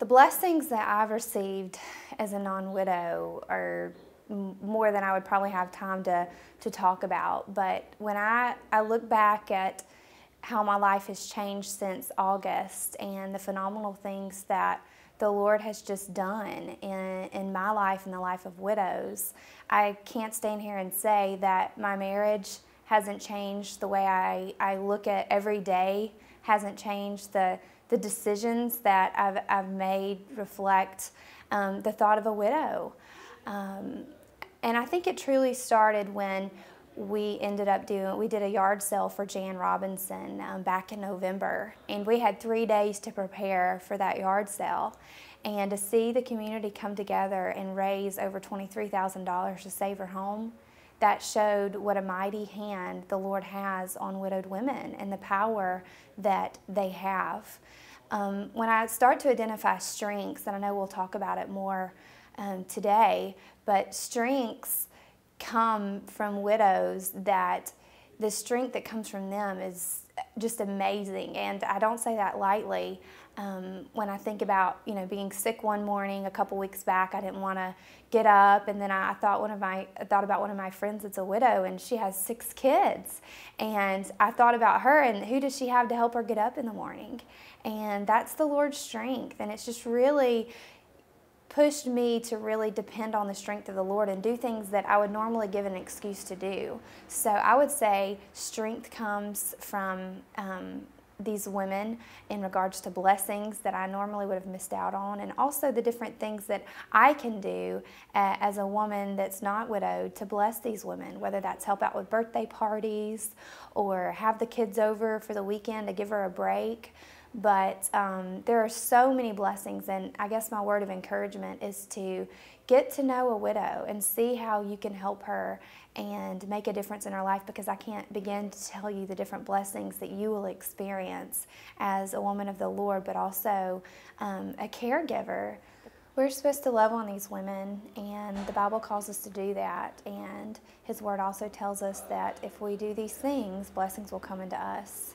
The blessings that I've received as a non-widow are more than I would probably have time to talk about. But when I look back at how my life has changed since August and the phenomenal things that the Lord has just done in my life and the life of widows, I can't stand here and say that my marriage hasn't changed, the way I look at every day hasn't changed, the decisions that I've made reflect the thought of a widow. And I think it truly started when we did a yard sale for Jan Robinson back in November, and we had 3 days to prepare for that yard sale. And to see the community come together and raise over $23,000 to save her home, that showed what a mighty hand the Lord has on widowed women and the power that they have. When I start to identify strengths, and I know we'll talk about it more today, but strengths come from widows, that the strength that comes from them is just amazing. And I don't say that lightly. When I think about, being sick one morning a couple weeks back, I didn't want to get up, and then I thought about one of my friends that's a widow, and she has 6 kids, and I thought about her and who does she have to help her get up in the morning, and that's the Lord's strength. And it's just really pushed me to really depend on the strength of the Lord and do things that I would normally give an excuse to do. So I would say strength comes from these women in regards to blessings that I normally would have missed out on, and also the different things that I can do as a woman that's not widowed to bless these women, whether that's help out with birthday parties or have the kids over for the weekend to give her a break. But there are so many blessings, and I guess my word of encouragement is to get to know a widow and see how you can help her and make a difference in her life, because I can't begin to tell you the different blessings that you will experience as a woman of the Lord, but also a caregiver. We're supposed to love on these women, and the Bible calls us to do that, and His Word also tells us that if we do these things, blessings will come into us.